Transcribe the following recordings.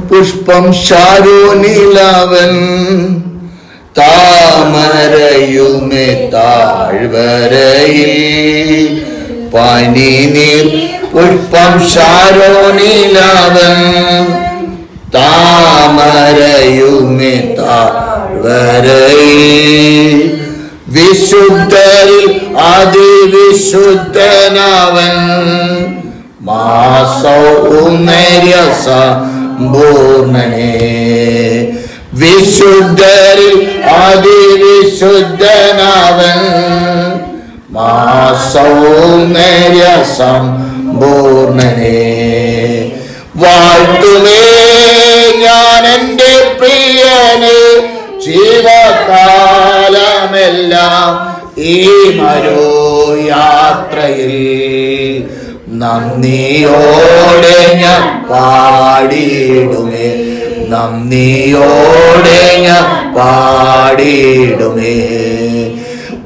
പുഷ്പം ശാരോനിലവൻ താമരയുമേ താഴ്വരയിൽ പനിനീർ പുഷ്പം ശാരോനിലവൻ താമരയുമേ താഴ്വരയിൽ വിശുദ്ധരിൽ അതിവിശുദ്ധനവൻ മാസൗന്ദര്യ സമ്പൂർണനേ വിശുദ്ധരിൽ അതിവിശുദ്ധനവൻ മാസൗന്ദര്യ സമ്പൂർണനേ വാഴ്ത്തുമേ ഞാൻ എൻ്റെ പ്രിയനെ ജീവകാലമെല്ലാം ഈ മരുയാത്രയിൽ നന്ദിയോടെ ഞാൻ പാടിയിടുമേ നന്ദിയോടെ ഞാൻ പാടിയിടുമേ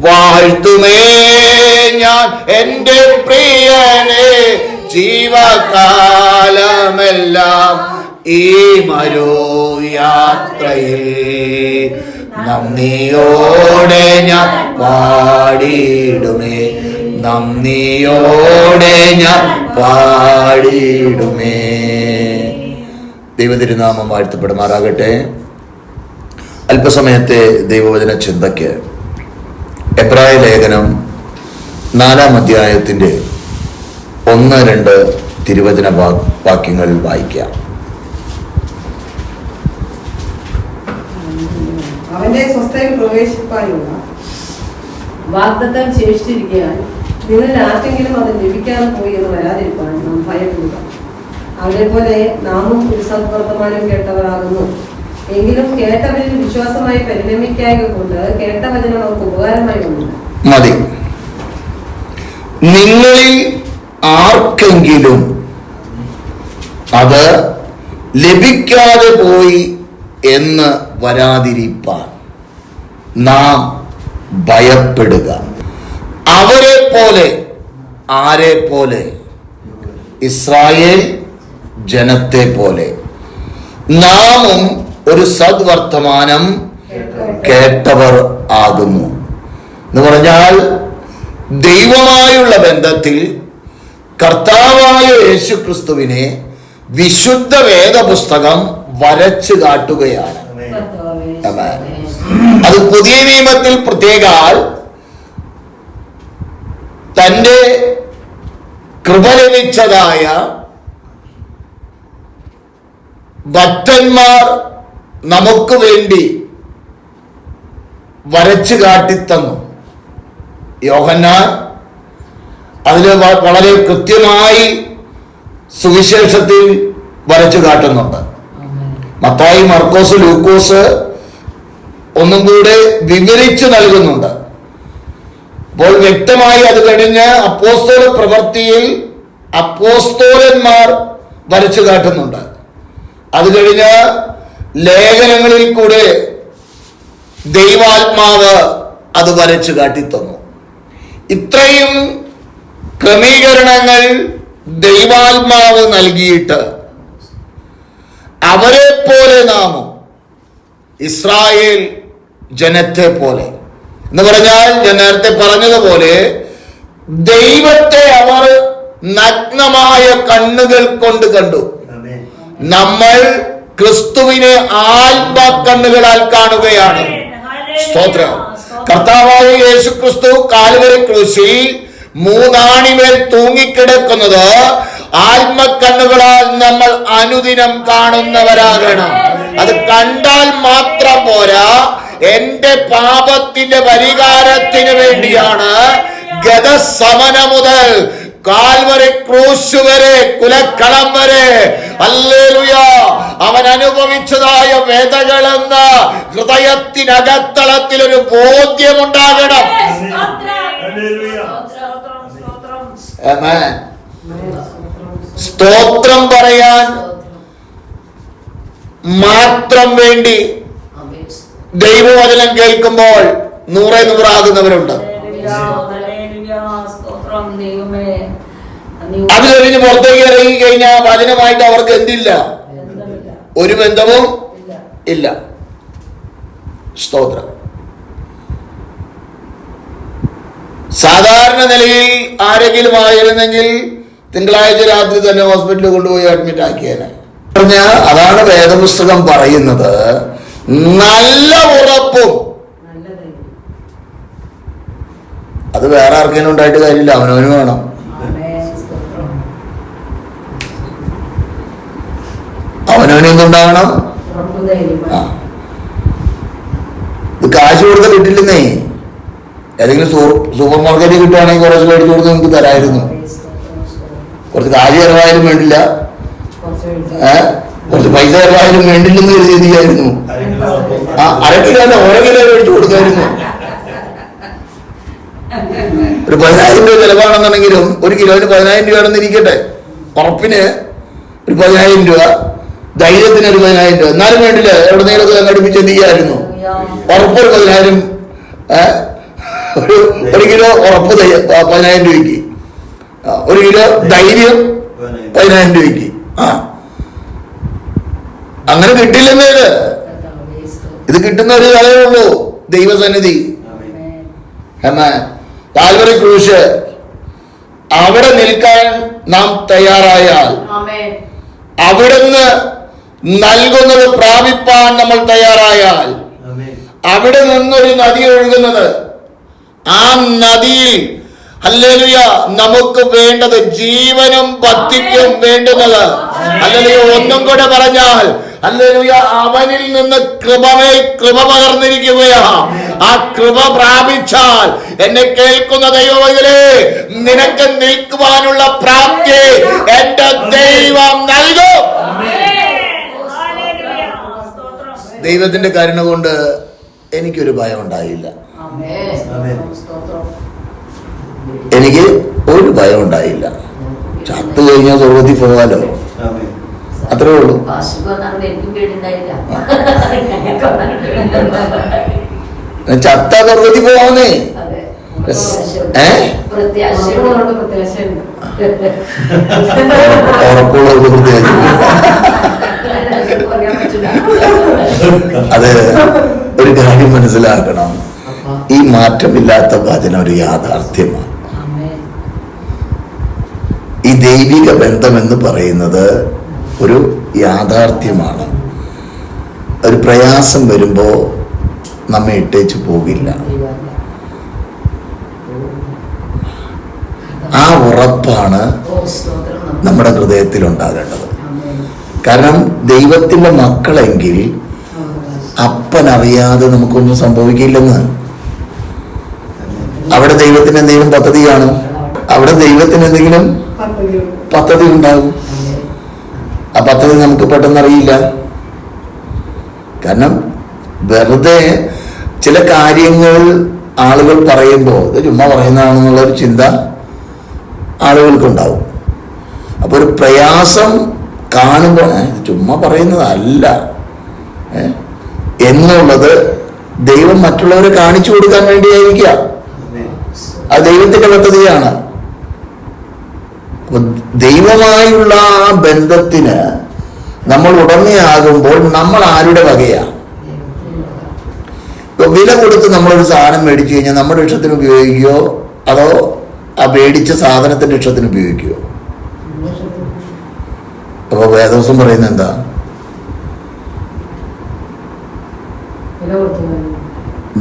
വാഴ്ത്തുമേ ഞാൻ എൻ്റെ പ്രിയനെ ജീവകാലമെല്ലാം ഈ മരുയാത്രയിൽ നന്ദിയോടെ ഞാൻ പാടിയിടുമേ നന്ദിയോടെ ഞാൻ പാടിയിടുമേ. ദൈവതിരുനാമം വാഴ്ത്തപ്പെടുമാറാകട്ടെ. അല്പസമയത്തെ ദൈവവചന ചിന്തയ്ക്ക് എബ്രായ ലേഖനം 4-ാം അധ്യായത്തിന്റെ 1-2 തിരുവചന വാക്യങ്ങൾ വായിക്കാം. അവന്റെ സ്വസ്ഥയിൽ പ്രവേശിപ്പാനുള്ള വാഗ്ദത്തം ശേഷിച്ചിരിക്കാൻ നിങ്ങൾ ആർക്കെങ്കിലും അത് ലഭിക്കാതെ പോയി എന്ന് വരാതിരിക്കാൻ നാം ഭയപ്പെടുക. അവരെ പോലെ നാമും ഒരു സദ്വർത്തമാനം കേട്ടവരാകുന്നു. എങ്കിലും കേട്ടവരിൽ വിശ്വാസമായി പരിണമിക്കായ കൊണ്ട് കേട്ട വചനം നമുക്ക് ഉപകാരമായി വന്നില്ല. മതി. നിങ്ങളിൽ ആർക്കെങ്കിലും അത് ലഭിക്കാതെ പോയി എന്ന് വരാതിരിപ്പാൻ നാം ഭയപ്പെടുക. അവരെ പോലെ, ആരെ പോലെ? ഇസ്രായേൽ ജനത്തെ പോലെ നാമും ഒരു സദ്വർത്തമാനം കേട്ടവർ ആകുന്നു. എന്ന് പറഞ്ഞാൽ ദൈവമായുള്ള ബന്ധത്തിൽ കർത്താവായ യേശുക്രിസ്തുവിനെ വിശുദ്ധ വേദപുസ്തകം വരച്ചു കാട്ടുകയാണ്. അത് പുതിയ നിയമത്തിൽ പ്രത്യേകാൽ തന്റെ കൃപ ലഭിച്ചതായ ഭക്തന്മാർ നമുക്ക് വേണ്ടി വരച്ചു കാട്ടിത്തന്നു. യോഹന്നാൻ അതിൽ വളരെ കൃത്യമായി സുവിശേഷത്തിൽ വരച്ചു കാട്ടുന്നുണ്ട്. മത്തായി, മർക്കോസ്, ലൂക്കോസ് ഒന്നും കൂടെ വിവരിച്ചു നൽകുന്നുണ്ട്. അപ്പോൾ വ്യക്തമായി അത് കഴിഞ്ഞ് അപ്പോസ്തല പ്രവൃത്തിയിൽ അപ്പോസ്തലന്മാർ വരച്ചു കാട്ടുന്നുണ്ട്. അത് കഴിഞ്ഞ് ലേഖനങ്ങളിൽ കൂടെ ദൈവാത്മാവ് അത് വരച്ചു കാട്ടിത്തന്നു. ഇത്രയും ക്രമീകരണങ്ങൾ ദൈവാത്മാവ് നൽകിയിട്ട് അവരെ പോലെ നാമും ഇസ്രായേൽ ജനത്തെ പോലെ എന്ന് പറഞ്ഞാൽ ഞാൻ നേരത്തെ പറഞ്ഞതുപോലെ ദൈവത്തെ അവർ നഗ്നമായ കണ്ണുകൾ കൊണ്ട് കണ്ടു. നമ്മൾ ക്രിസ്തുവിനെ ആത്മകണ്ണുകളാൽ കാണുകയാണ്. സ്തോത്രം. കർത്താവായ യേശു ക്രിസ്തു കാൽവരി ക്രൂശിൽ 3 ആണിമേൽ തൂങ്ങിക്കിടക്കുന്നത് ആത്മകണ്ണുകളാൽ നമ്മൾ അനുദിനം കാണുന്നവരാകണം. അത് കണ്ടാൽ മാത്രം പോരാ. എന്റെ പാപത്തിന്റെ പരിഹാരത്തിന് വേണ്ടിയാണ് ഗതസമന മുതൽ കാൽവരി ക്രൂശ് വരെ, കുലക്കളം വരെ, ഹല്ലേലൂയ, അവൻ അനുഭവിച്ചതായ വേദകളെന്ന് ഹൃദയത്തിനകത്തളത്തിൽ ഒരു ബോധ്യമുണ്ടാകണം. സ്തോത്രം പറയാൻ മാത്രം വേണ്ടി ദൈവവചനം കേൾക്കുമ്പോൾ 100 ആകുന്നവരുണ്ട്. അത് കഴിഞ്ഞ് പുറത്തേക്ക് ഇറങ്ങി കഴിഞ്ഞാൽ വചനമായിട്ട് അവർക്ക് എന്തില്ല? ഒരു ബന്ധവും ഇല്ല. സ്തോത്രം. സാധാരണ നിലയിൽ ആരെങ്കിലും ആയിരുന്നെങ്കിൽ തിങ്കളാഴ്ച രാത്രി തന്നെ ഹോസ്പിറ്റലിൽ കൊണ്ടുപോയി അഡ്മിറ്റ് ആക്കിയേനെ. അതാണ് വേദപുസ്തകം പറയുന്നത്. നല്ല ഉറപ്പും. അത് വേറെ ആർക്കെങ്കിലും ഉണ്ടായിട്ട് കാര്യമില്ല, അവനവന് വേണം. അവനവന് എന്തുണ്ടാകണം? ഇത് കാശ് കൊടുത്ത കിട്ടില്ലെന്നേ. ഏതെങ്കിലും സൂപ്പർ മാർക്കറ്റിൽ കിട്ടുവാണെങ്കിൽ കുറച്ച് മേടിച്ചു കൊടുത്ത് നിങ്ങൾക്ക് തരായിരുന്നു. കുറച്ച് കാശ് ചെലവായാലും വേണ്ടില്ല, കുറച്ച് പൈസ ചെലവായാലും വേണ്ടില്ലെന്ന് കരുതിയായിരുന്നു. അര കിലോ അല്ല, 1 കിലോ മേടിച്ചു കൊടുക്കായിരുന്നു. ഒരു 10,000 രൂപ ചെലവാണെന്നുണ്ടെങ്കിലും 1 കിലോന് 10,000 രൂപയാണെന്ന് ഇരിക്കട്ടെ, ഉറപ്പിന് ഒരു 10,000 രൂപ, ധൈര്യത്തിന് ഒരു 10,000 രൂപ, എന്നാലും വേണ്ടില്ല, എവിടെന്നെങ്കിലൊക്കെ സംഘടിപ്പിച്ച് എന്ത് ചെയ്യായിരുന്നു? ഉറപ്പൊരു 10,000, ഒരു കിലോ ഉറപ്പ് 10,000 രൂപയ്ക്ക്, 1 കിലോ ധൈര്യം 10,000 രൂപയ്ക്ക്. അങ്ങനെ കിട്ടില്ലെന്നേ. ഇത് കിട്ടുന്ന ഒരു കഥയേ ഉള്ളൂ, ദൈവസന്നിധി. കാൽവറി ക്രൂശ്, അവിടെ നിൽക്കാൻ നാം തയ്യാറായാൽ, അവിടുന്ന് നൽകുന്നത് പ്രാപിപ്പാൻ നമ്മൾ തയ്യാറായാൽ, അവിടെ നിന്നൊരു നദി ഒഴുകുന്നത്, ആ നദിയിൽ ഹല്ലേലൂയ നമുക്ക് വേണ്ടത് ജീവനും ഭക്തിക്കും വേണ്ടുന്നത്. ഹല്ലേലൂയ. ഒന്നും കൂടെ പറഞ്ഞാൽ ഹല്ലേലൂയ, അവനിൽ നിന്ന് കൃപ പകർന്നിരിക്കുകയാ. ആ കൃപ പ്രാപിച്ചാൽ, എന്നെ കേൾക്കുന്ന ദൈവമേ, നിനക്ക് നിൽക്കുവാനുള്ള പ്രാപ്തി എന്റെ ദൈവം നൽകും. ദൈവത്തിന്റെ കരുണ കൊണ്ട് എനിക്കൊരു ഭയം ഉണ്ടായില്ല. എനിക്ക് ഒരു ഭയം ഉണ്ടായില്ല. ചത്തു കഴിഞ്ഞാൽ സ്വർഗത്തിൽ പോകാലോ, അത്രേ ഉള്ളൂ. ചത്ത സ്വർഗത്തിൽ പോവാന്നേ. ഉറപ്പുള്ളവർക്ക് പ്രത്യേകിച്ച് അത് ഒരു കാര്യം മനസ്സിലാക്കണം. ഈ മാറ്റമില്ലാത്ത വചനം ഒരു യാഥാർത്ഥ്യമാണ്. ഈ ദൈവിക ബന്ധം എന്ന് പറയുന്നത് ഒരു യാഥാർത്ഥ്യമാണ്. ഒരു പ്രയാസം വരുമ്പോ നമ്മെ ഇട്ടേച്ച് പോകില്ല. ആ ഉറപ്പാണ് നമ്മുടെ ഹൃദയത്തിൽ ഉണ്ടാകേണ്ടത്. കാരണം ദൈവത്തിന്റെ മക്കളെങ്കിൽ അപ്പനറിയാതെ നമുക്കൊന്നും സംഭവിക്കില്ലെന്ന്. അവിടെ ദൈവത്തിന് എന്തെങ്കിലും പദ്ധതി കാണും, അവിടെ ദൈവത്തിന് എന്തെങ്കിലും പദ്ധതി ഉണ്ടാകും. ആ പദ്ധതി നമുക്ക് പെട്ടെന്ന് അറിയില്ല. കാരണം വെറുതെ ചില കാര്യങ്ങൾ ആളുകൾ പറയുമ്പോൾ ഇത് ചുമ്മാ പറയുന്നതാണെന്നുള്ള ഒരു ചിന്ത ആളുകൾക്കുണ്ടാവും. അപ്പൊ ഒരു പ്രയാസം കാണുമ്പോൾ ചുമ്മാ പറയുന്നതല്ല എന്നുള്ളത് ദൈവം മറ്റുള്ളവരെ കാണിച്ചു കൊടുക്കാൻ വേണ്ടിയായിരിക്കുക. അത് ദൈവത്തിന്റെ പദ്ധതിയാണ്. അപ്പൊ ദൈവമായുള്ള ആ ബന്ധത്തിന് നമ്മൾ ഉടമയാകുമ്പോൾ നമ്മൾ ആരുടെ വകയാണ്? ഇപ്പൊ വില കൊടുത്ത് നമ്മളൊരു സാധനം മേടിച്ചു കഴിഞ്ഞാൽ നമ്മുടെ ഇഷ്ടത്തിന് ഉപയോഗിക്കുകയോ അതോ ആ മേടിച്ച സാധനത്തിന്റെ ഇഷ്ടത്തിന് ഉപയോഗിക്കുകയോ? അപ്പൊ വേദവസം പറയുന്നത് എന്താ?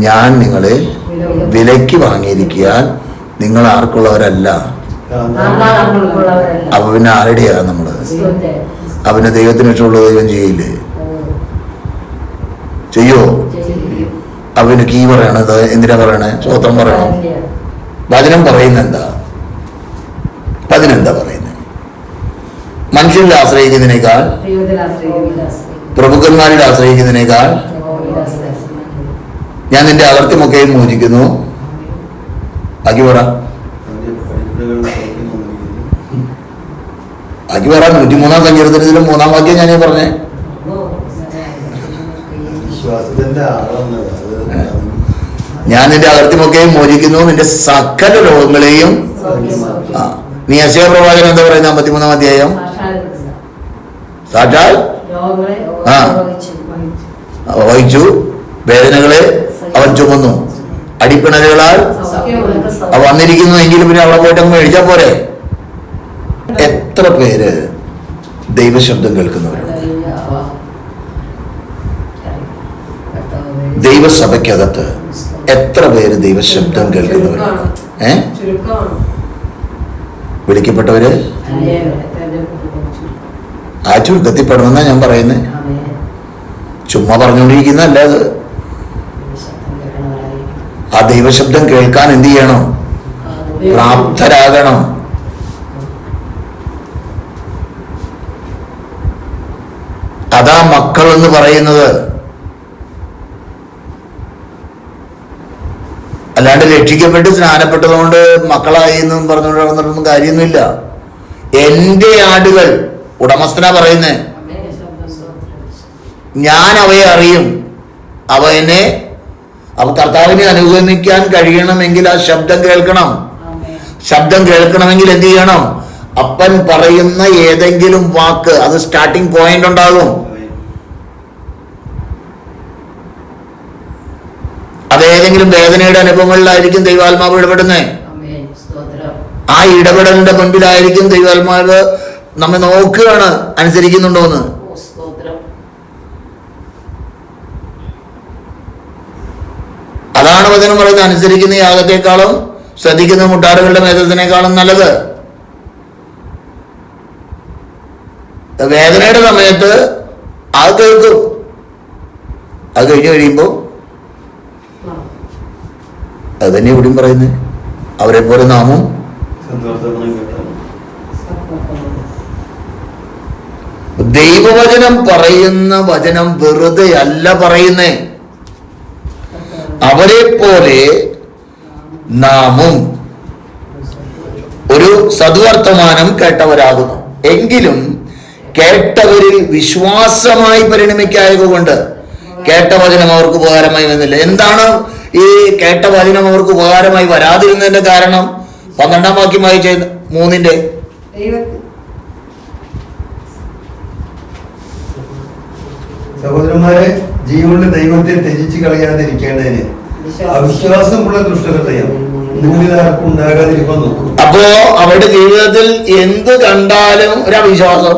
ഞാൻ നിങ്ങളെ വിലയ്ക്ക് വാങ്ങിയിരിക്കാൻ നിങ്ങൾ ആർക്കുള്ളവരല്ല. അപ്പൊ പിന്നെ ആരുടെയാ നമ്മള്? അവന് ദൈവത്തിന് ഇഷ്ടമുള്ള ദൈവം ചെയ്യില്ലേ? ചെയ്യോ? അവന് കീ പറയണത് എന്തിനാ പറയണേ? സ്വത്രം പറയണം. വചനം പറയുന്ന എന്താ? അതിനെന്താ പറയുന്നത്? മനുഷ്യരിൽ ആശ്രയിക്കുന്നതിനേക്കാൾ, പ്രഭുക്കന്മാരിൽ ആശ്രയിക്കുന്നതിനേക്കാൾ ഞാൻ നിന്റെ അകർത്യമൊക്കെയും മോചിക്കുന്നു. ബാക്കി പറ, ബാക്കി പറ. 103-ാം സങ്കീർത്തനത്തിലും 3-ാം വാക്യം ഞാനേ പറഞ്ഞേ. ഞാൻ നിന്റെ അകർത്യമൊക്കെയും മോചിക്കുന്നു, നിന്റെ സകല രോഗങ്ങളെയും. നീ യെശയ്യാ പ്രവാചകൻ എന്താ പറയുന്നത്? 53-ാം അധ്യായം, സാക്ഷാൽ രോഗങ്ങളെ ആ. വഹിച്ചു, വേദനകളെ അവൻ ചുമന്നു, അടിപ്പിണരുകളാൽ അവ വന്നിരിക്കുന്നു. എങ്കിലും പിന്നെ അവിടെ പോയിട്ട് അങ്ങ് മേടിച്ചാ പോരെ. എത്ര പേര് ദൈവശബ്ദം കേൾക്കുന്നവരുണ്ട്? ദൈവസഭയ്ക്കകത്ത് എത്ര പേര് ദൈവശബ്ദം കേൾക്കുന്നവരുണ്ട്? ചുരുക്കമാണ്. വിളിക്കപ്പെട്ടവര് ആ ചുരുക്കത്തിൽ പെടണമെന്നാ ഞാൻ പറയുന്നത്. ചുമ്മാ പറഞ്ഞുകൊണ്ടിരിക്കുന്ന അല്ല അത്. ആ ദൈവശബ്ദം കേൾക്കാൻ എന്ത് ചെയ്യണം? പ്രാപ്തരാകണം. അതാ മക്കൾ എന്ന് പറയുന്നത്. അല്ലാണ്ട് രക്ഷിക്കപ്പെട്ട് സ്നാനപ്പെട്ടതുകൊണ്ട് മക്കളായി എന്നും പറഞ്ഞുകൊണ്ട് നടന്നിട്ടൊന്നും കാര്യമൊന്നുമില്ല. എന്റെ ആടുകൾ, ഉടമസ്ഥനാ പറയുന്നേ, ഞാൻ അവയെ അറിയും, അവ കർത്താവിനെ അനുഗമിക്കാൻ കഴിയണമെങ്കിൽ ആ ശബ്ദം കേൾക്കണം. ശബ്ദം കേൾക്കണമെങ്കിൽ എന്ത് ചെയ്യണം? അപ്പൻ പറയുന്ന ഏതെങ്കിലും വാക്ക്, അത് സ്റ്റാർട്ടിംഗ് പോയിന്റ് ഉണ്ടാകും. അതേതെങ്കിലും വേദനയുടെ അനുഭവങ്ങളിലായിരിക്കും ദൈവാത്മാവ് ഇടപെടുന്നത്. ആ ഇടപെടലിന്റെ മുൻപിലായിരിക്കും ദൈവാത്മാവ് നമ്മെ നോക്കുകയാണ്, അനുസരിക്കുന്നുണ്ടോന്ന്. അതാണ് വചനം പറയുന്നത്, അനുസരിക്കുന്ന യാഗത്തെക്കാളും ശ്രദ്ധിക്കുന്ന മുട്ടാടുകളുടെ മേധസ്സിനേക്കാളും നല്ലത്. വേദനയുടെ സമയത്ത് അത് കേൾക്കും, അത് കഴിഞ്ഞു കഴിയുമ്പോൾ അത് തന്നെ ഇവിടെയും പറയുന്നത്, അവരെ പോലെ നാമും ദൈവവചനം പറയുന്ന വചനം വെറുതെ അല്ല പറയുന്നേ. അവരെ പോലെ നാമും ഒരു സദ്വർത്തമാനം കേട്ടവരാകുന്നു. എങ്കിലും കേട്ടവരിൽ വിശ്വാസമായി പരിണമിക്കായക കൊണ്ട് കേട്ട വചനം അവർക്ക് ഉപകാരമായി വന്നില്ല. എന്താണ് ഈ കേട്ട വചനം അവർക്ക് ഉപകാരമായി വരാതിരുന്നതിന്റെ കാരണം? 12-ാം വാക്യം വായിച്ച 3-ന്റെ സഹോദരന്മാരെ, ജീവനുള്ള ദൈവത്തെ ത്യജിച്ച് കളയാതിരിക്കേണ്ടതിന് അവിശ്വാസമുള്ള ദുഷ്ടഹൃദയം നിങ്ങളിലാർക്കും ഉണ്ടാകാതിരിക്കാൻ നോക്കും. അപ്പോ അവരുടെ ജീവിതത്തിൽ എന്ത് കണ്ടാലും ഒരു അവിശ്വാസം,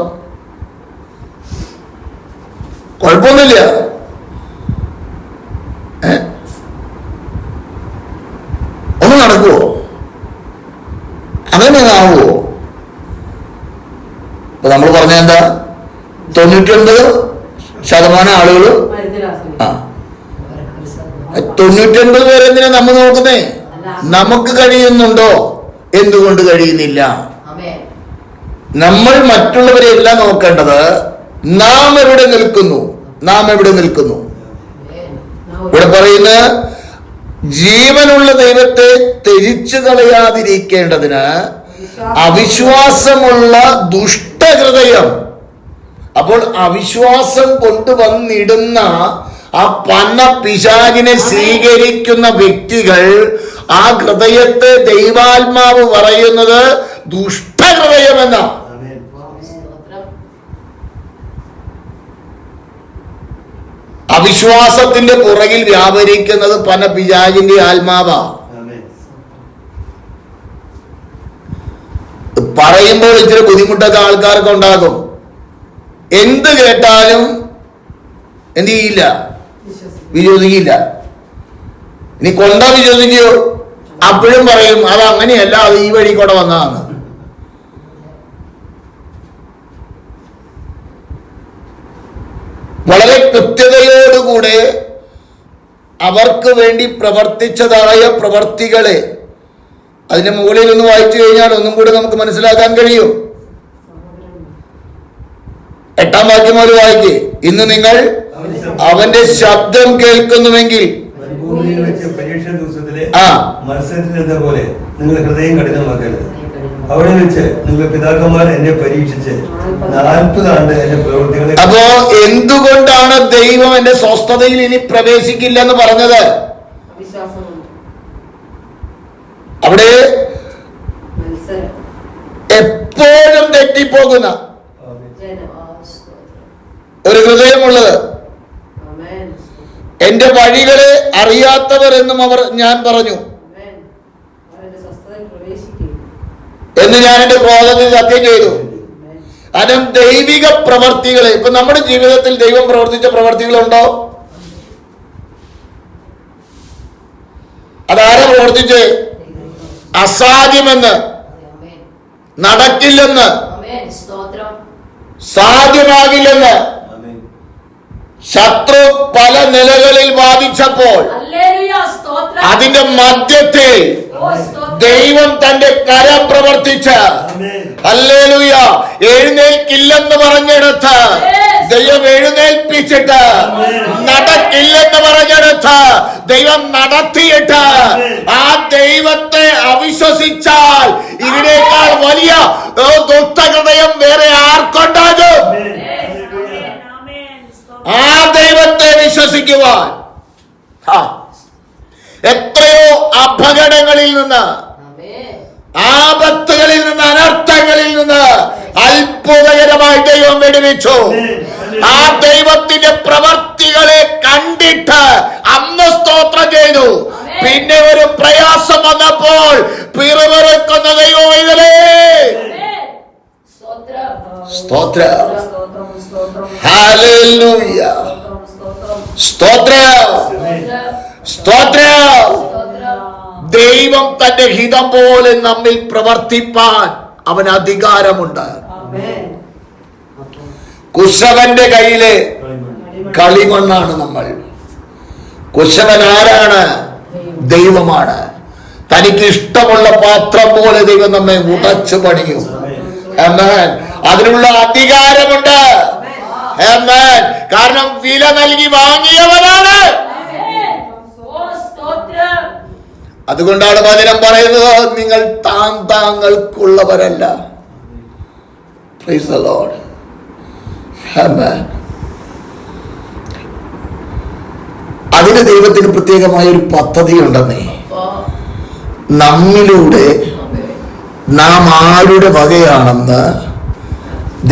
കുഴപ്പമൊന്നുമില്ല. ഒന്ന് നടക്കുവോ? അങ്ങനെ ആവുമോ? ഇപ്പൊ നമ്മൾ പറഞ്ഞ എന്താ, 99% ആളുകൾ 99 പേരെന്തിനാ നമ്മൾ നോക്കുന്നേ? നമുക്ക് കഴിയുന്നുണ്ടോ? എന്തുകൊണ്ട് കഴിയുന്നില്ല? നമ്മൾ മറ്റുള്ളവരെ എല്ലാം നോക്കേണ്ടത് നാം എവിടെ നിൽക്കുന്നു. ഇവിടെ പറയുന്ന ജീവനുള്ള ദൈവത്തെ ത്യജിച്ചു കളയാതിരിക്കേണ്ടതിന് അവിശ്വാസമുള്ള ദുഷ്ടഹൃദയം. അപ്പോൾ അവിശ്വാസം കൊണ്ടുവന്നിടുന്ന ആ പന്ന പിശാചിനെ സ്വീകരിക്കുന്ന വ്യക്തികൾ, ആ ഹൃദയത്തെ ദൈവാത്മാവ് പറയുന്നത് ദുഷ്ടഹൃദയമെന്ന. അവിശ്വാസത്തിന്റെ പുറകിൽ വ്യാപരിക്കുന്നത് പന പിശാചിന്റെ ആത്മാവാ. പറയുമ്പോൾ ഇച്ചിരി ബുദ്ധിമുട്ടൊക്കെ ആൾക്കാർക്ക് ഉണ്ടാകും. എന്ത് കേട്ടാലും എന്ത് ചെയ്യില്ല? വിശ്വസിക്കില്ല. ഇനി കൊണ്ടാ വിശ്വസിക്കോ? അപ്പോഴും പറയും അത് അങ്ങനെയല്ല, അത് ഈ വഴി കൂടെ വന്നതാണ്. വളരെ കൃത്യതയോടുകൂടെ അവർക്ക് വേണ്ടി പ്രവർത്തിച്ചതായ പ്രവർത്തികളെ അതിന്റെ മുകളിൽ ഒന്ന് വായിച്ചു കഴിഞ്ഞാൽ ഒന്നും കൂടെ നമുക്ക് മനസ്സിലാക്കാൻ കഴിയും. 8-ാം വാക്യം ഒരു വായിക്കേ. ഇന്ന് നിങ്ങൾ അവന്റെ ശബ്ദം കേൾക്കുന്നുവെങ്കിൽ പരീക്ഷ ദിവസത്തിലെ മത്സരത്തിൽ എന്ന പോലെ നിങ്ങൾ ഹൃദയം കഠിനമാക്കരുത്. അവിടെ വെച്ച് നിങ്ങൾ പിതാക്കന്മാർ എന്നെ പരീക്ഷിച്ച് 40 ആണ്ട് എന്റെ പ്രവൃത്തികളെ. അപ്പോ എന്തുകൊണ്ടാണ് ദൈവം എന്റെ സ്വസ്ഥതയിൽ ഇനി പ്രവേശിക്കില്ല എന്ന് പറഞ്ഞത്? അവിടെ എപ്പോഴും തെറ്റിപ്പോകുന്ന ഒരു ഹൃദയമുള്ളത്. എന്റെ വഴികളെ അറിയാത്തവർ എന്നും ഞാൻ പറഞ്ഞു എന്ന് ഞാൻ എന്റെ ക്രോധത്തിൽ സത്യം ചെയ്തു. കാരണം ദൈവിക പ്രവർത്തികളെ, ഇപ്പൊ നമ്മുടെ ജീവിതത്തിൽ ദൈവം പ്രവർത്തിച്ച പ്രവർത്തികളുണ്ടോ? അതാരാ പ്രവർത്തിച്ച്? അസാധ്യമെന്ന്, നടക്കില്ലെന്ന്, സാധ്യമാകില്ലെന്ന് ശത്രു പല നിലകളിൽ വാദിച്ചപ്പോൾ അതിന്റെ മധ്യത്തിൽ ദൈവം തന്റെ കരം പ്രവർത്തിച്ച് ഹല്ലേലൂയ എഴുന്നേൽക്കില്ലെന്ന് പറഞ്ഞെടുത്ത് ദൈവം എഴുന്നേൽപ്പിച്ചിട്ട്, നടക്കില്ലെന്ന് പറഞ്ഞെടുത്ത് ദൈവം നടത്തിയിട്ട്, ആ ദൈവത്തെ അവിശ്വസിച്ചാൽ ഇതിനേക്കാൾ വലിയ ദുഷ്ടഹൃദയം വേറെ ആർക്കുണ്ടാകും? ആ ദൈവത്തെ വിശ്വസിക്കുവാൻ എത്രയോ അപകടങ്ങളിൽ നിന്ന്, ആപത്തുകളിൽ നിന്ന്, അനർത്ഥങ്ങളിൽ നിന്ന് അത്ഭുതകരമായി ദൈവം വെടിവെച്ചു. ആ ദൈവത്തിന്റെ പ്രവർത്തികളെ കണ്ടിട്ട് അന്ന് സ്തോത്രം ചെയ്തു. പിന്നെ ഒരു പ്രയാസം വന്നപ്പോൾ പിറുപിറുക്കുന്ന ദൈവം ഇതിലേ സ്തോത്രം, ഹല്ലേലൂയ, സ്തോത്രം, സ്തോത്രം. ദൈവം തന്റെ ഹിതം പോലെ നമ്മിൽ പ്രവർത്തിപ്പാൻ അവന് അധികാരമുണ്ട്. കുശവന്റെ കയ്യിലെ കളിമണ്ണാണ് നമ്മൾ. കുശവൻ ആരാണ്? ദൈവമാണ്. തനിക്ക് ഇഷ്ടമുള്ള പാത്രം പോലെ ദൈവം നമ്മെ ഉടച്ചു പണിയും. ആമേൻ. അതിനുള്ള അധികാരമുണ്ട്. ആമേൻ. കാരണം വില നൽകി വാങ്ങിയവനാണ്. അതുകൊണ്ടാണ് വചനം പറയുന്നത്, നിങ്ങൾ താങ്കൾക്കുള്ളവരല്ല. Praise the lord. ആമേൻ. അതിന് ദൈവത്തിന് പ്രത്യേകമായ ഒരു പദ്ധതി ഉണ്ടെന്നേ. നമ്മിലൂടെ നാം ആരുടെ വകയാണെന്ന്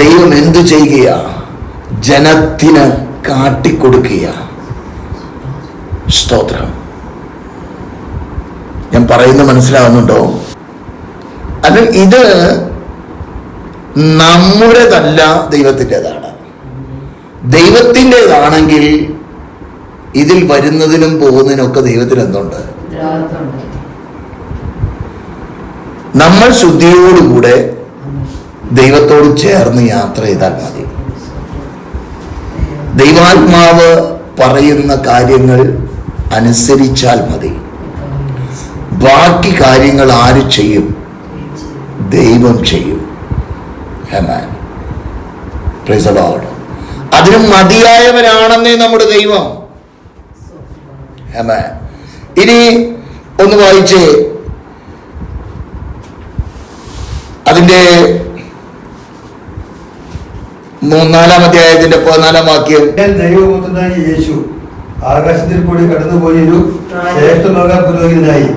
ദൈവം എന്തു ചെയ്യുക? ജനത്തിന് കാട്ടിക്കൊടുക്കുക. സ്തോത്രം. ഞാൻ പറയുന്നത് മനസ്സിലാവുന്നുണ്ടോ? അത് ഇത് നമ്മുടേതല്ല, ദൈവത്തിൻ്റെതാണ്. ദൈവത്തിൻ്റെതാണെങ്കിൽ ഇതിൽ വരുന്നതിനും പോകുന്നതിനും ഒക്കെ ദൈവത്തിന് എന്തുണ്ട്? നമ്മൾ ശുദ്ധിയോടുകൂടെ ദൈവത്തോട് ചേർന്ന് യാത്ര ചെയ്താൽ മതി. ദൈവാത്മാവ് പറയുന്ന കാര്യങ്ങൾ അനുസരിച്ചാൽ മതി. ബാക്കി കാര്യങ്ങൾ ആര് ചെയ്യും? ദൈവം ചെയ്യും. ആമേൻ. Praise the lord. അതിനും മതിയായവനാണെന്നേ നമ്മുടെ ദൈവം. ആമേൻ. ഇനി ഒന്ന് വായിച്ചേ, അതിന്റെ 4-ാം അധ്യായത്തിന്റെ 14-ാം വാക്യം. ദൈവപുത്രനായ യേശു ആകാശത്തിൽ കൂടി കടന്നുപോയൊരു ശ്രേഷ്ഠ മഹാപുരോഹിതനായി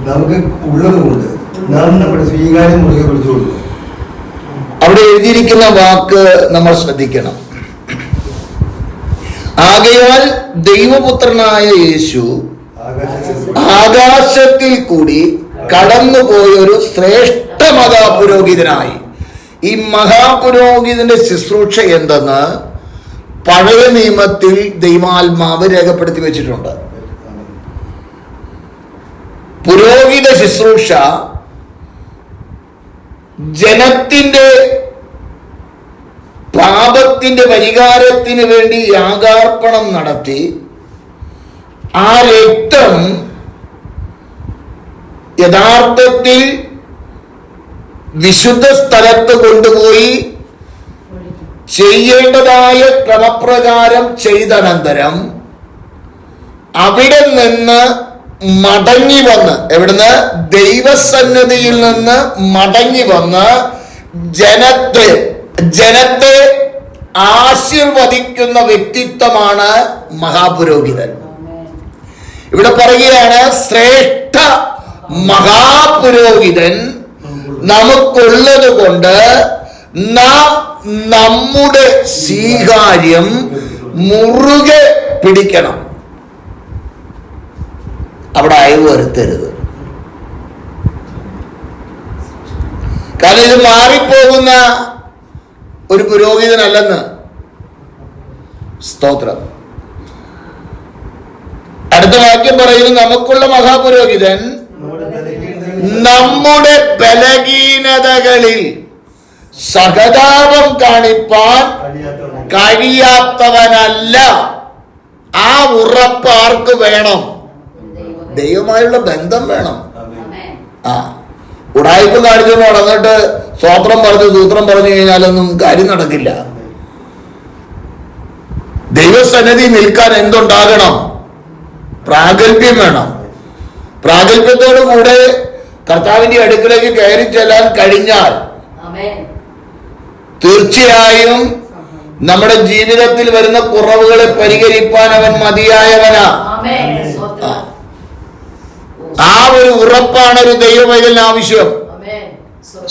നമുക്ക് ഉള്ളതുകൊണ്ട് നാം നമ്മുടെ സ്വീകാര്യം മുറുകെ പിടിച്ചുകൊള്ളു. അവിടെ എഴുതിയിരിക്കുന്ന വാക്ക് നമ്മൾ ശ്രദ്ധിക്കണം. ആകയാൽ ദൈവപുത്രനായ യേശു ആകാശത്തിൽ കൂടി കടന്നുപോയൊരു ശ്രേഷ്ഠ മഹാപുരോഹിതനായി. ഈ മഹാപുരോഹിതന്റെ ശുശ്രൂഷ എന്തെന്ന് പഴയ നിയമത്തിൽ ദൈവാത്മാവ് രേഖപ്പെടുത്തി വെച്ചിട്ടുണ്ട്. പുരോഹിത ശുശ്രൂഷ ജനത്തിന്റെ പാപത്തിന്റെ പരിഹാരത്തിന് വേണ്ടി യാഗാർപ്പണം നടത്തി ആ രക്തം യഥാർത്ഥത്തിൽ വിശുദ്ധ സ്ഥലത്ത് കൊണ്ടുപോയി ചെയ്യേണ്ടതായ ക്രമപ്രകാരം ചെയ്തനന്തരം അവിടെ നിന്ന് മടങ്ങി വന്ന്, എവിടുന്ന്? ദൈവസന്നിധിയിൽ നിന്ന് മടങ്ങി വന്ന് ജനത്തെ ആശീർവദിക്കുന്ന വ്യക്തിത്വമാണ് മഹാപുരോഹിതൻ. ഇവിടെ പറയുകയാണ്, ശ്രേഷ്ഠ മഹാപുരോഹിതൻ നമുക്കുള്ളത് കൊണ്ട് നാം നമ്മുടെ സ്വീകാര്യം മുറുകെ പിടിക്കണം. അവിടെ അയവ് വരുത്തരുത്. കാരണം ഇത് മാറിപ്പോകുന്ന ഒരു പുരോഹിതനല്ലെന്ന്. സ്തോത്രം. അടുത്ത വാക്യം പറയുന്നു, നമുക്കുള്ള മഹാപുരോഹിതൻ നമ്മുടെ ബലഹീനതകളിൽ സഹതാപം കാണിപ്പാൻ കഴിയാത്തവനല്ല. ആ ഉറപ്പ് ആർക്ക് വേണം? ദൈവമായുള്ള ബന്ധം വേണം. ഉടായ്പ കാണിച്ചുകൊണ്ട് നടന്നിട്ട് സ്വോത്രം പറഞ്ഞു സൂത്രം പറഞ്ഞു കഴിഞ്ഞാലൊന്നും കാര്യം നടക്കില്ല. ദൈവസന്നിധി നിൽക്കാൻ എന്തുണ്ടാകണം? പ്രാഗൽഭ്യം വേണം. പ്രാഗൽഭ്യത്തോടു കൂടെ കർത്താവിന്റെ അടുക്കലേക്ക് കയറി ചെല്ലാൻ കഴിഞ്ഞാൽ തീർച്ചയായും നമ്മുടെ ജീവിതത്തിൽ വരുന്ന കുറവുകളെ പരിഹരിപ്പാൻ അവൻ മതിയായവനാ. ആ ഒരു ഉറപ്പാണ് ഒരു ദൈവവൈതലിന് ആവശ്യം.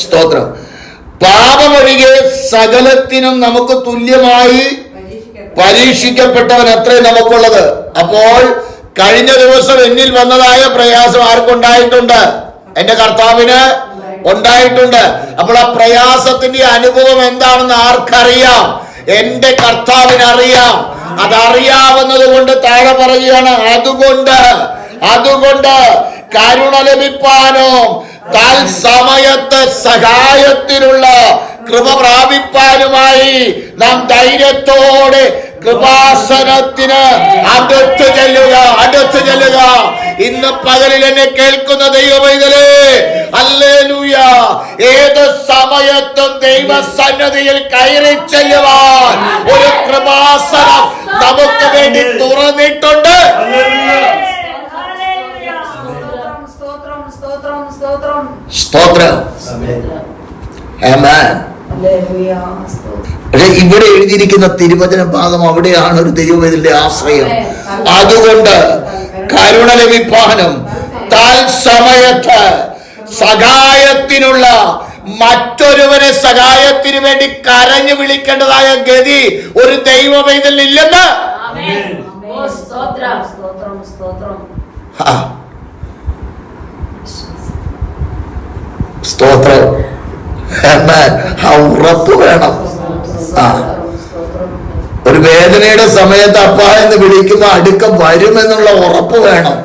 സ്തോത്രം. പാപമൊഴികെ സകലത്തിനും നമുക്ക് തുല്യമായി പരീക്ഷിക്കപ്പെട്ടവൻ അത്രേ നമുക്കുള്ളത്. അപ്പോൾ കഴിഞ്ഞ ദിവസം എന്നിൽ വന്നതായ പ്രയാസം ആർക്കുണ്ടായിട്ടുണ്ട്? എന്റെ കർത്താവിന് ഉണ്ടായിട്ടുണ്ട്. അപ്പോൾ ആ പ്രയാസത്തിന്റെ അനുഭവം എന്താണെന്ന് ആർക്കറിയാം? എന്റെ കർത്താവിന് അറിയാം. അതറിയാവുന്നത് കൊണ്ട് താഴെ പറയുകയാണ്, അതുകൊണ്ട് കരുണ ലഭിപ്പാനോ തൽസമയത്ത് സഹായത്തിനുള്ള കൃപ പ്രാപിപ്പാനുമായി നാം ധൈര്യത്തോടെ കൃപാസനത്തിന് അടുത്ത് ചെല്ലുക. ഇന്ന് പകലിൽ എന്നെ കേൾക്കുന്ന ദൈവമൈതലേ, ഹല്ലേലൂയ, ഏത് സമയത്തും ദൈവസന്നിധിയിൽ കയറി ചെല്ലുവാൻ ഒരു കൃപാസനം നമുക്ക് വേണ്ടി തുറന്നിട്ടുണ്ട്. സ്തോത്രം. ആമേൻ. പക്ഷെ ഇവിടെ എഴുതിയിരിക്കുന്ന തിരുവചന ഭാഗം അവിടെയാണ് ഒരു ദൈവത്തിന്റെ ആശ്രയം. അതുകൊണ്ട് കരുണ ലഭിപ്പാനും തൽസമയത്ത് സഹായത്തിനുള്ള മറ്റൊരുവനെ സഹായത്തിന് വേണ്ടി കരഞ്ഞു വിളിക്കേണ്ടതായ ഗതി ഒരു ദൈവവൈതലിനില്ലെന്ന്. സ്തോത്രം. ആ ഉറപ്പ് വേണം. ഒരു വേദനയുടെ സമയത്ത് അപ്പ എന്ന് വിളിക്കുമ്പോ അടുക്കം വരുമെന്നുള്ള ഉറപ്പ് വേണം.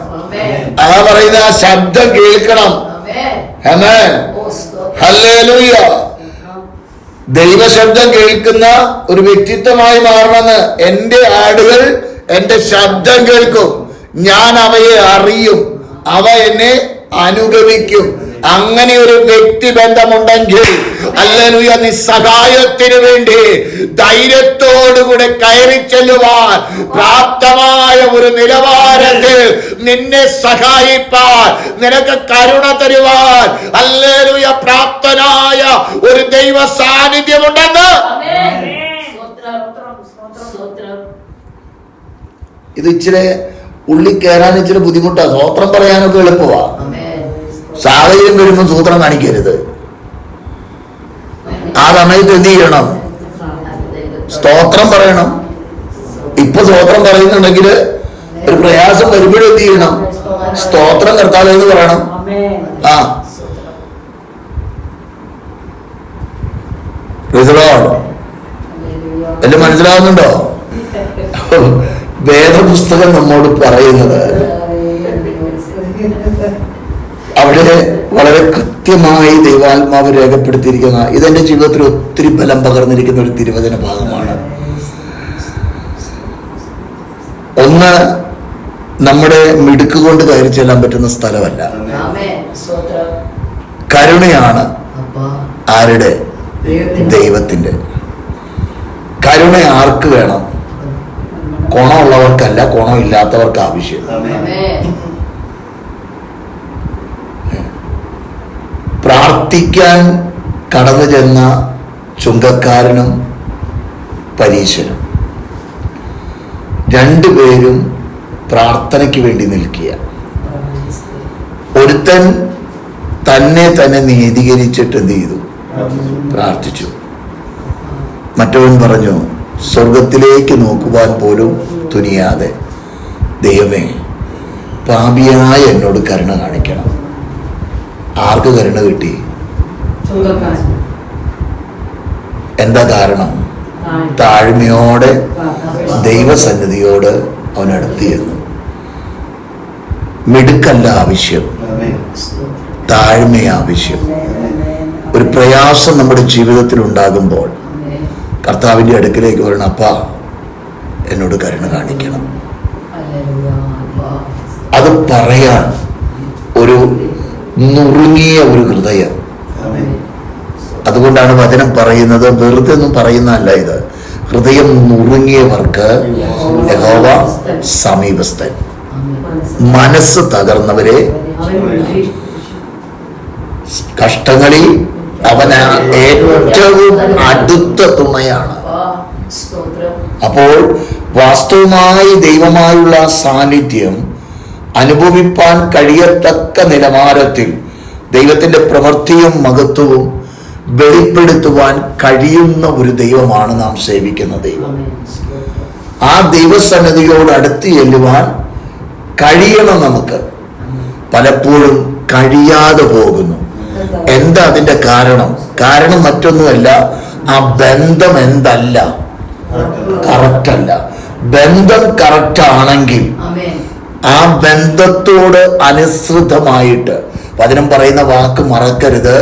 അതാ പറയുന്ന ആ ശബ്ദം കേൾക്കണം. ആമേൻ. ഹല്ലേലൂയ. ദൈവശബ്ദം കേൾക്കുന്ന ഒരു വ്യക്തിത്വമായി മാറണമെന്ന്. എന്റെ ആടുകൾ എന്റെ ശബ്ദം കേൾക്കും, ഞാൻ അവയെ അറിയും, അവ എന്നെ അനുഗമിക്കും. അങ്ങനെ ഒരു വ്യക്തിബന്ധമുണ്ടെങ്കിൽ ഹല്ലേലൂയ, നീ സഹായത്തിന് വേണ്ടി ധൈര്യത്തോടുകൂടെ കയറി ചെല്ലുവാൻ പ്രാപ്തമായ ഒരു നിലവാരത്തിൽ നിന്നെ സഹായിപ്പാൻ, നിനക്ക് കരുണ തരുവാൻ ഹല്ലേലൂയ പ്രാപ്തനായ ഒരു ദൈവ സാന്നിധ്യമുണ്ടെന്ന്. ഇത് ഇച്ചിരി ഉള്ളി കയറാൻ ഇച്ചിരി ബുദ്ധിമുട്ടാ. സ്വോത്രം പറയാനൊക്കെ എളുപ്പമാ. സാഹചര്യം വരുമ്പോൾ സൂത്രം കാണിക്കരുത്. ആ സമയത്ത് എന്ത് ചെയ്യണം? സ്തോത്രം പറയണം. ഇപ്പൊ സ്തോത്രം പറയുന്നുണ്ടെങ്കിൽ ഒരു പ്രയാസം വരുമ്പോഴും എന്ത് ചെയ്യണം? സ്തോത്രം കർത്താവേ എന്ന് പറയണം. എല്ലാം മനസ്സിലാവുന്നുണ്ടോ? വേദപുസ്തകം നമ്മോട് പറയുന്നത് അവിടെ വളരെ കൃത്യമായി ദൈവാത്മാവ് രേഖപ്പെടുത്തിയിരിക്കുന്ന, ഇതെന്റെ ജീവിതത്തിൽ ഒത്തിരി ബലം പകർന്നിരിക്കുന്ന ഒരു തിരുവചന ഭാഗമാണ്. ഒന്ന്, നമ്മുടെ മിടുക്ക് കൊണ്ട് കയറി ചെല്ലാൻ പറ്റുന്ന സ്ഥലമല്ല. കരുണയാണ് ആരുടെ? ദൈവത്തിന്റെ. കരുണ ആർക്ക് വേണം? ഗുണമുള്ളവർക്കല്ല, ഗുണമില്ലാത്തവർക്ക് ആവശ്യം. പ്രാർത്ഥിക്കാൻ കടന്നു ചെന്ന ചുങ്കക്കാരനും പരീശനും രണ്ടുപേരും പ്രാർത്ഥനയ്ക്ക് വേണ്ടി നിൽക്കുക. ഒരുത്തൻ തന്നെ നീതീകരിച്ചിട്ട് എന്ത് ചെയ്തു? പ്രാർത്ഥിച്ചു. മറ്റവൻ പറഞ്ഞു, സ്വർഗത്തിലേക്ക് നോക്കുവാൻ പോലും തുനിയാതെ, ദൈവമേ പാപിയായ എന്നോട് കരുണ കാണിക്കണം. ആർക്ക് കരുണ കിട്ടി? എന്താ കാരണം? താഴ്മയോടെ ദൈവസന്നിധിയോട് അവൻ അടുത്തിരുന്നു. മിടുക്കല്ല ആവശ്യം, താഴ്മ ആവശ്യം. ഒരു പ്രയാസം നമ്മുടെ ജീവിതത്തിൽ ഉണ്ടാകുമ്പോൾ കർത്താവിൻ്റെ അടുക്കിലേക്ക് വരണം, അപ്പാ എന്നോട് കരുണ കാണിക്കണം. അത് പറയാൻ ഒരു നുറുങ്ങിയ ഒരു ഹൃദയം. അതുകൊണ്ടാണ് വചനം പറയുന്നത്, വെറുതെ ഒന്നും പറയുന്നതല്ല ഇത്. ഹൃദയം നുറുങ്ങിയവർക്ക് യഹോവ സമീപസ്ഥൻ, മനസ്സ് തകർന്നവരെ കഷ്ടങ്ങളിൽ അവൻ ഏറ്റവും അടുത്ത തുണയാണ്. അപ്പോൾ വാസ്തവമായി ദൈവമായുള്ള സാന്നിധ്യം അനുഭവിപ്പാൻ കഴിയത്തക്ക നിലവാരത്തിൽ ദൈവത്തിന്റെ പ്രവൃത്തിയും മഹത്വവും വെളിപ്പെടുത്തുവാൻ കഴിയുന്ന ഒരു ദൈവമാണ് നാം സേവിക്കുന്ന ദൈവം. ആ ദൈവസന്നിധിയോട് അടുത്ത് ചെല്ലുവാൻ കഴിയണം നമുക്ക്. പലപ്പോഴും കഴിയാതെ പോകുന്നു. എന്താ അതിന്റെ കാരണം? കാരണം മറ്റൊന്നുമല്ല, ആ ബന്ധം എന്തല്ല, കറക്റ്റല്ല. ബന്ധം കറക്റ്റ് ആണെങ്കിൽ ആ ബന്ധത്തോട് അനുസൃതമായിട്ട് വചനം പറയുന്ന വാക്ക് മറക്കരുത്,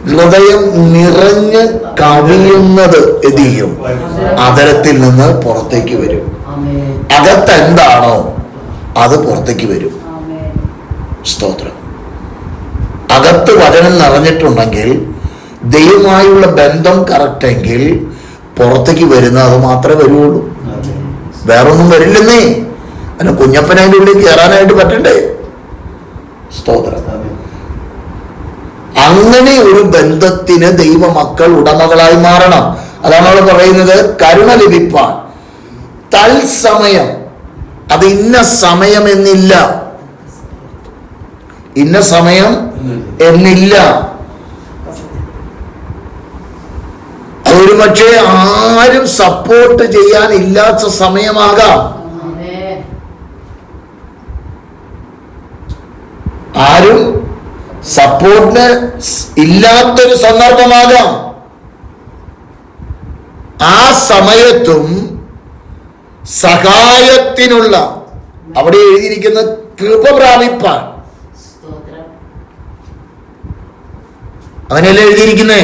ഹൃദയം നിറഞ്ഞ് കവിയുന്നത് എന്ത് ചെയ്യും? അതരത്തിൽ നിന്ന് പുറത്തേക്ക് വരും. അകത്തെന്താണോ അത് പുറത്തേക്ക് വരും. സ്തോത്രം. അകത്ത് വചനം നിറഞ്ഞിട്ടുണ്ടെങ്കിൽ, ദൈവമായുള്ള ബന്ധം കറക്റ്റെങ്കിൽ പുറത്തേക്ക് വരുന്ന അത് മാത്രമേ വരുള്ളൂ. വേറൊന്നും വരില്ലെന്നേ. അതിന് കുഞ്ഞപ്പനതിൻ്റെ ഉള്ളിൽ കയറാനായിട്ട് പറ്റണ്ടേ? സ്തോത്രം. അങ്ങനെ ഒരു ബന്ധത്തിന് ദൈവമക്കൾ ഉടമകളായി മാറണം. അതാണ് അവിടെ പറയുന്നത്, കരുണ ലഭിപ്പാൻ തൽസമയം. അത് ഇന്ന സമയം എന്നില്ല, ഇന്ന സമയം എന്നില്ല. അതൊരു പക്ഷേ ആരും സപ്പോർട്ട് ചെയ്യാൻ ഇല്ലാത്ത സമയമാകാം, ആരും സപ്പോർട്ടിന് ഇല്ലാത്തൊരു സന്ദർഭമാകാം. ആ സമയത്തും സഹായത്തിനുള്ള, അവിടെ എഴുതിയിരിക്കുന്ന കൃപ പ്രാപിപ്പാൻ, അങ്ങനെയല്ലേ എഴുതിയിരിക്കുന്നേ?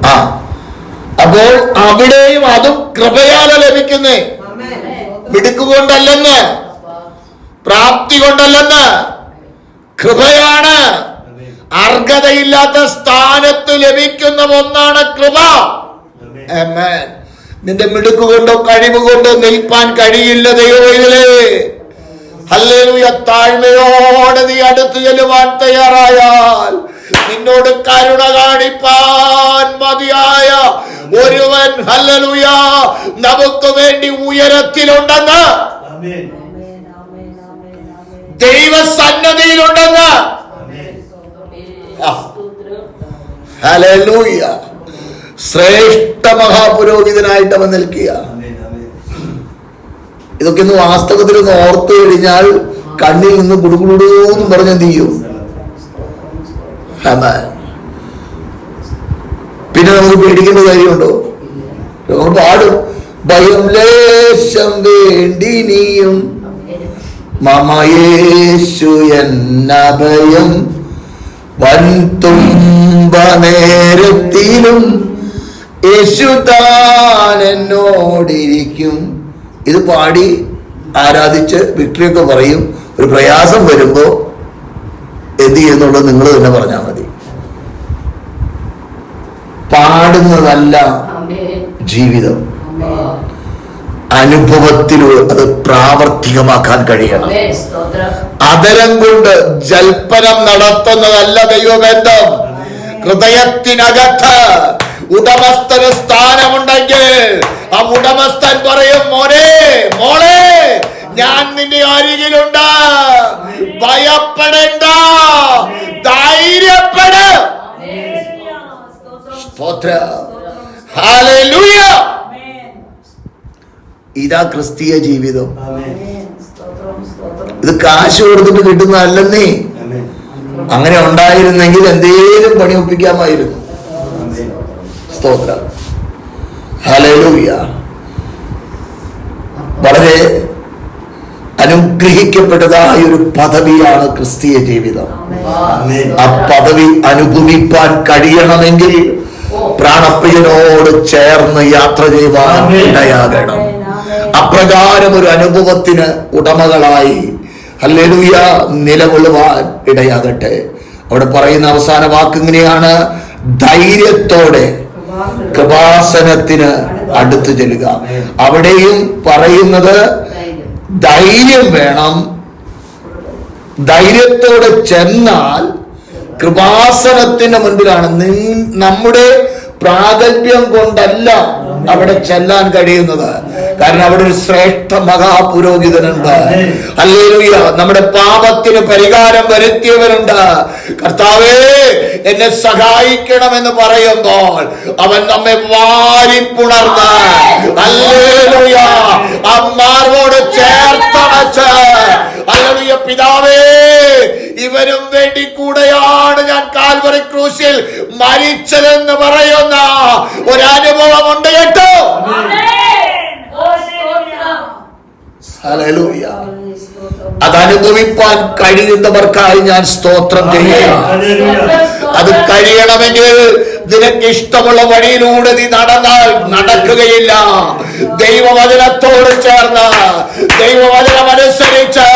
ആ, അപ്പോൾ അവിടെയും അതും കൃപയാല ലഭിക്കുന്നേ, മിടുക്കുകൊണ്ടല്ലെന്ന്, പ്രാപ്തി കൊണ്ടല്ലെന്ന്, കൃപയാണ്. അർഹതയില്ലാത്ത സ്ഥാനത്ത് ലഭിക്കുന്ന ഒന്നാണ് കൃപ. ആമേൻ. നിന്റെ മിടുക്കുകൊണ്ടോ കഴിവ് കൊണ്ടോ നിൽപ്പാൻ കഴിയില്ല ദൈവമേ. ഹല്ലേലൂയ. താഴ്മയോടെ നീ അടുത്ത് ചെല്ലുവാൻ തയ്യാറായാൽ നിന്നോട് കരുണ കാണിപ്പാൻ മതിയായ ഒരുവൻ, ഹല്ലേലൂയ, നമുക്ക് വേണ്ടി ഉയരത്തിലുണ്ടെന്ന്, ദൈവസന്നദ്ധിയിലുണ്ടെന്ന്. ഹല്ലേലൂയ. ശ്രേഷ്ഠ മഹാപുരോഹിതനായിട്ട് അവൻ നിൽക്കുക. ഇതൊക്കെ ഒന്ന് വാസ്തവത്തിൽ ഒന്ന് ഓർത്തു കഴിഞ്ഞാൽ കണ്ണിൽ നിന്ന് കുടുകുടുന്ന് പറഞ്ഞെന്ത് ചെയ്യും? പിന്നെ നമുക്ക് പേടിക്കേണ്ട കാര്യമുണ്ടോ? നമ്മൾ പാടും, ഭയം ലേശം വേണ്ടി നീയും മമയേശു എന്നഭയം വൻതുമ്പ നേരത്തിലും യേശു താൻ എന്നോടിരിക്കും. ഇത് പാടി ആരാധിച്ച് വിക്ടറിയൊക്കെ പറയും. ഒരു പ്രയാസം വരുമ്പോ എന്ത് ചെയ്യുന്നുള്ളത് നിങ്ങൾ തന്നെ പറഞ്ഞാൽ മതി. പാടുന്നതല്ല ജീവിതം, അനുഭവത്തിലൂടെ അത് പ്രാവർത്തികമാക്കാൻ കഴിയണം. അതരം കൊണ്ട് ജൽപ്പനം നടത്തുന്നതല്ല ദൈവബന്ധം. ഹൃദയത്തിനകത്ത് ഉടമസ്ഥന് സ്ഥാനമുണ്ടെങ്കിൽ ആ ഉടമസ്ഥൻ പറയും, മോനെ മോളെ, ഞാൻ നിന്റെ അരികിലുണ്ട്, ഭയപ്പെടേണ്ട, ധൈര്യപ്പെട്. ഹല്ലേലൂയ. ഇതാ ക്രിസ്തീയ ജീവിതം. ഇത് കാശ് കൊടുത്തിട്ട് കിട്ടുന്നതല്ലെന്നേ. അങ്ങനെ ഉണ്ടായിരുന്നെങ്കിൽ എന്തേലും പണി ഒപ്പിക്കാമായിരുന്നു. സ്തോത്രം. ഹല്ലേലൂയ. വളരെ അനുഗ്രഹിക്കപ്പെട്ടതായ ഒരു പദവിയാണ് ക്രിസ്തീയ ജീവിതം. ആ പദവി അനുഭവിപ്പാൻ കഴിയണമെങ്കിൽ പ്രാണപ്രിയനോട് ചേർന്ന് യാത്ര ചെയ്യുവാൻ ഇടയാകണം. അപ്രകാരം ഒരു അനുഭവത്തിന് ഉടമകളായി ഹല്ലേലൂയ നിലകൊള്ളുവാൻ ഇടയാകട്ടെ. അവിടെ പറയുന്ന അവസാന വാക്ക് ഇങ്ങനെയാണ്: ധൈര്യത്തോടെ കൃപാസനത്തിന് അടുത്ത് ചെല്ലുക. അവിടെയും പറയുന്നത് ധൈര്യം വേണം. ധൈര്യത്തോടെ ചെന്നാൽ കൃപാസനത്തിന്റെ മുൻപിലാണ്. നമ്മുടെ പ്രാഗൽഭ്യം കൊണ്ടല്ല അവിടെ ചെല്ലാൻ കഴിയുന്നത്. കാരണം അവിടെ ഒരു ശ്രേഷ്ഠ മഹാപുരോഹിതനുണ്ട്. ഹല്ലേലൂയ. നമ്മുടെ പാപത്തിന് പരിഹാരം വരുത്തിയവരുണ്ട്. കർത്താവേ എന്നെ സഹായിക്കണമെന്ന് പറയുമ്പോൾ അവൻ നമ്മെ വാരിപ്പുണർന്ന് ഹല്ലേലൂയ അമ്മാരോട് ചേർത്തണച്ച് ഹല്ലേലൂയ പിതാവേ ഇവനും വേണ്ടി കൂടെയാണ് ഞാൻ കാൽവറി ക്രൂശിൽ മരിച്ചതെന്ന് പറയുന്ന ഒരനുഭവമുണ്ട് കേട്ടോ. ഹല്ലേലൂയ. അതനുഭവിപ്പാൻ കഴിയുന്നവർക്കായി ഞാൻ സ്തോത്രം ചെയ്യുകയാണ്. അത് കഴിയണമെങ്കിൽ നിനക്ക് ഇഷ്ടമുള്ള വഴിയിലൂടെ നീ നടന്നാൽ നടക്കുകയില്ല. ദൈവവചനത്തോട് ചേർന്ന് ദൈവവചനമനുസരിച്ച്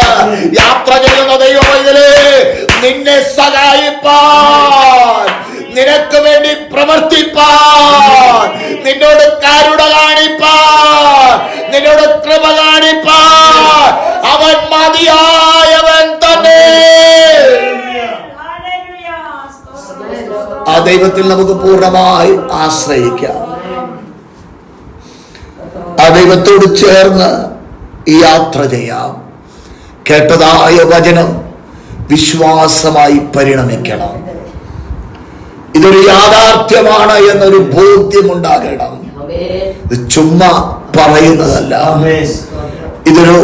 യാത്ര ചെയ്യുന്ന ദൈവവചനേ നിന്നെ സഹായിപ്പാൻ, നിനക്ക് വേണ്ടി പ്രവർത്തിപ്പാൻ, നിന്നോട് കരുണ കാണിപ്പാൻ, നിന്നോട് കൃപ കാണിപ്പാൻ അവൻ മതിയായവൻ തന്നെ. ആ ദൈവത്തിൽ നമുക്ക് പൂർണ്ണമായി ആശ്രയിക്കാം. ആ ദൈവത്തോട് ചേർന്ന് ഈ യാത്ര ചെയ്യാം. കേട്ടതായ വചനം വിശ്വാസമായി പരിണമിക്കണം. ഇതൊരു യാഥാർത്ഥ്യമാണ് എന്നൊരു ബോധ്യമുണ്ടാകണം. ഇത് ചുമ്മാ പറയുന്നതല്ല, ഇതൊരു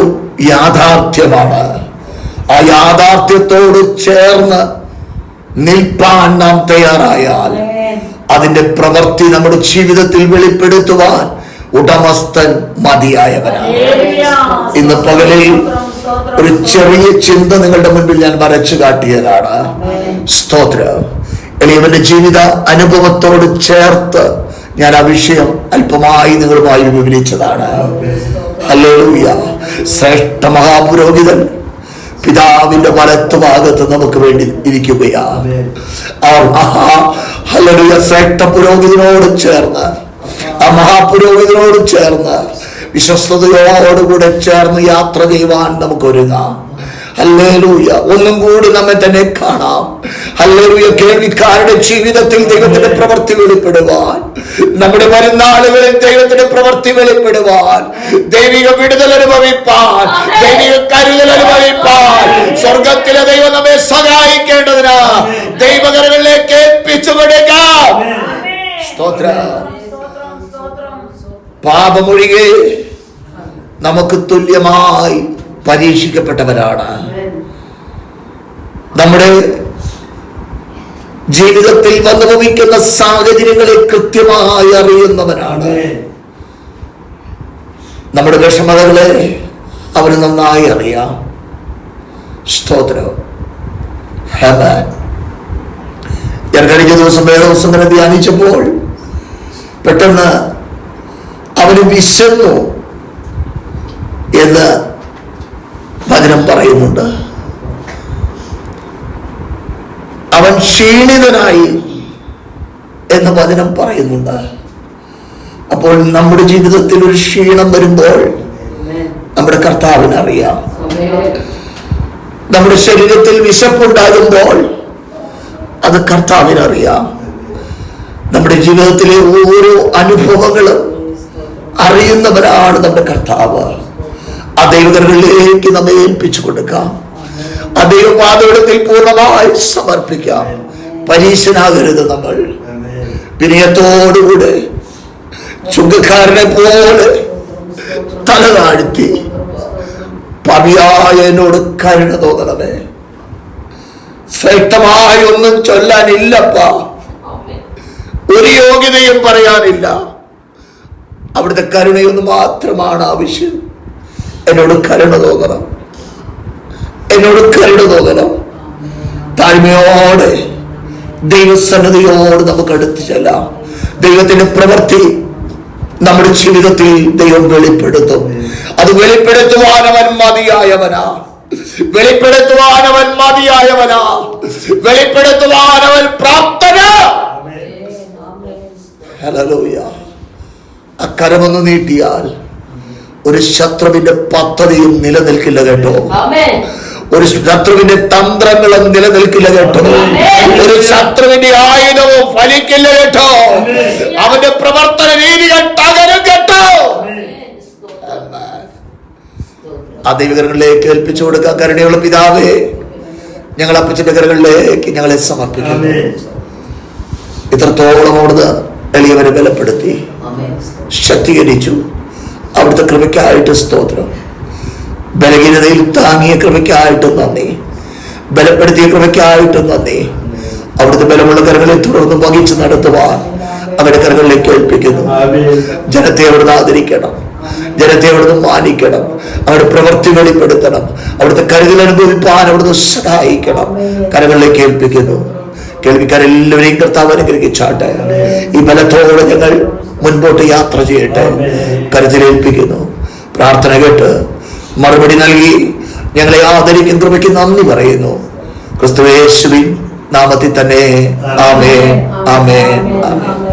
യാഥാർത്ഥ്യമാണ്. ആ യാഥാർത്ഥ്യത്തോട് ചേർന്ന് നിൽപ്പാൻ നാം തയ്യാറായാൽ അതിന്റെ പ്രവൃത്തി നമ്മുടെ ജീവിതത്തിൽ വെളിപ്പെടുത്തുവാൻ ഉടമസ്ഥൻ മതിയായവനാണ്. ഇന്ന് പകലിൽ ഒരു ചെറിയ ചിന്ത നിങ്ങളുടെ മുൻപിൽ ഞാൻ വരച്ചു കാട്ടിയതാണ്. സ്തോത്രം. എളിയവന്റെ ജീവിത അനുഭവത്തോട് ചേർത്ത് ഞാൻ ആ വിഷയം അല്പമായി നിങ്ങളുമായി വിവരിച്ചതാണ്. ഹല്ലേലൂയ. ശ്രേഷ്ഠ മഹാപുരോഹിതൻ പിതാവിന്റെ വലത്ത് ഭാഗത്ത് നമുക്ക് വേണ്ടി ഇരിക്കുകയാണ്. ഹല്ലേലൂയ. ശ്രേഷ്ഠ പുരോഹിതനോട് ചേർന്ന്, ആ മഹാപുരോഹിതനോട് ചേർന്ന് വിശ്വസ്തയോടുകൂടെ ചേർന്ന് യാത്ര ചെയ്യുവാൻ നമുക്ക് ഒരുങ്ങാം. ഹല്ലേലൂയ. ഒന്നും കൂടി നമ്മെ തന്നെ കാണാം. ഹല്ലേലൂയ. കേൾവിക്കാരുടെ ജീവിതത്തിൽ ദൈവത്തിന്റെ പ്രവൃത്തി വെളിപ്പെടുവാൻ, നമ്മുടെ വരുന്ന ആളുകളിൽ ദൈവത്തിന്റെ പ്രവൃത്തി വെളിപ്പെടുവാൻ, ദൈവിക വിടുതൽ അനുഭവിപ്പാൻ, ദൈവിക കരുതൽ അനുഭവിപ്പാൻ സ്വർഗത്തിലെ ദൈവം നമ്മെ സഹായിക്കേണ്ടതിന് ദൈവകരങ്ങളിലേക്ക് ഏൽപ്പിച്ചു കൊടുക്കാം. സ്തോത്രം. പാപമൊഴികെ നമുക്ക് തുല്യമായി പരീക്ഷിക്കപ്പെട്ടവരാണ്. നമ്മുടെ ജീവിതത്തിൽ വന്നുഭവിക്കുന്ന സാഹചര്യങ്ങളെ കൃത്യമായി അറിയുന്നവനാണ്. നമ്മുടെ വിഷമതകളെ അവന് നന്നായി അറിയാം. സ്തോത്രം. ഞാൻ കഴിഞ്ഞ ദിവസം വേദപുസ്തകം ധ്യാനിച്ചപ്പോൾ പെട്ടെന്ന് അവന് വിശന്നു എന്ന് വചനം പറയുന്നുണ്ട്. അവൻ ക്ഷീണിതനായി എന്ന് വചനം പറയുന്നുണ്ട്. അപ്പോൾ നമ്മുടെ ജീവിതത്തിൽ ഒരു ക്ഷീണം വരുമ്പോൾ നമ്മുടെ കർത്താവിനറിയാം. നമ്മുടെ ശരീരത്തിൽ വിശപ്പുണ്ടാകുമ്പോൾ അത് കർത്താവിനറിയാം. നമ്മുടെ ജീവിതത്തിലെ ഓരോ അനുഭവങ്ങളും അറിയുന്നവരാണ് നമ്മുടെ കർത്താവ്. ആ ദൈവകരങ്ങളിലേക്ക് നമ്മെ ഏൽപ്പിച്ചു കൊടുക്കാം. ആ ദൈവപാദത്തിൽ പൂർണ്ണമായി സമർപ്പിക്കാം. പരീക്ഷനാകരുത്. നമ്മൾ വിനയത്തോടുകൂടെ ചുങ്കക്കാരനെ പോലെ തല താഴ്ത്തി പാപിയായ എന്നോട് കരുണ തോന്നണമേ. ശ്രേഷ്ഠമായി ഒന്നും ചൊല്ലാനില്ലപ്പ, ഒരു യോഗ്യതയും പറയാനില്ല. അവിടുത്തെ കരുണയൊന്ന് മാത്രമാണ് ആവശ്യം. എന്നോട് കരുണ തോന്നണം, എന്നോട് കരുണ തോന്നണം. താഴ്മയോടെ ദൈവസന്നദ്ധിയോട് നമുക്ക് അടുത്ത് ചെല്ലാം. ദൈവത്തിന്റെ പ്രവൃത്തി നമ്മുടെ ജീവിതത്തിൽ ദൈവം വെളിപ്പെടുത്തും. അത് വെളിപ്പെടുത്തുവാനവൻ മതിയായവനാ, വെളിപ്പെടുത്തുവാനവൻ മതിയായവനാ, വെളിപ്പെടുത്തുവാനവൻ പ്രാപ്തനാ. ഹല്ലേലൂയ. അക്കരമൊന്ന് നീട്ടിയാൽ ഒരു ശത്രുവിന്റെ പദ്ധതിയും നിലനിൽക്കില്ല കേട്ടോ. ഒരു ശത്രുവിന്റെ തന്ത്രങ്ങളും നിലനിൽക്കില്ല കേട്ടോ. ഒരു ശത്രുവിന്റെ ആയുധവും ഫലിക്കില്ല കേട്ടോ. അവന്റെ പ്രവർത്തന രീതികൾ തകരും കേട്ടോ. ആ ദൈവകരങ്ങളിലേക്ക് ഏൽപ്പിച്ചു കൊടുക്കാൻ കരുണയുള്ള പിതാവേ, ഞങ്ങൾ അപ്പച്ചന്റെ കരങ്ങളിലേക്ക് ഞങ്ങളെ സമർപ്പിക്കുന്നു. ഇത്രത്തോളം അവിടുന്ന് എളിയവരെ ബലപ്പെടുത്തി ശക്തീകരിച്ചു. അവിടുത്തെ കൃപയ്ക്കായിട്ട് സ്തോത്രം. ബലഹീനതയിൽ താങ്ങിയ കൃപയ്ക്കായിട്ട് നന്ദി, ബലപ്പെടുത്തിയ കൃപയ്ക്കായിട്ട് നന്ദി. അവിടുത്തെ ബലമുള്ള കരങ്ങളെ തുടർന്ന് വഹിച്ച് നടത്തുവാൻ അവരുടെ കരങ്ങളിലേക്ക് ഏൽപ്പിക്കുന്നു. ജനത്തെ അവിടുന്ന് ആദരിക്കണം, ജനത്തെ അവിടുന്ന് മാനിക്കണം, അവരുടെ പ്രവൃത്തി വെളിപ്പെടുത്തണം, അവിടുത്തെ കരുതൽ അനുഭവിപ്പാൻ അവിടുന്ന് സഹായിക്കണം. കരങ്ങളിലേക്ക് ഏൽപ്പിക്കുന്നു. കേൾവിക്കാരെല്ലാവരെയും കർത്താവ് അനുഗ്രഹിച്ചാട്ടെ. ഈ ബലത്തോടെ ഞങ്ങൾ മുൻപോട്ട് യാത്ര ചെയ്യട്ടെ. കരുതലേൽപ്പിക്കുന്നു. പ്രാർത്ഥന കേട്ട് മറുപടി നൽകി ഞങ്ങളെ ആദരിക്കും കൃപയ്ക്ക് നന്ദി പറയുന്നു. ക്രിസ്തുയേശുവിൻ നാമത്തിൽ തന്നെ ആമേൻ, ആമേൻ, ആമേൻ.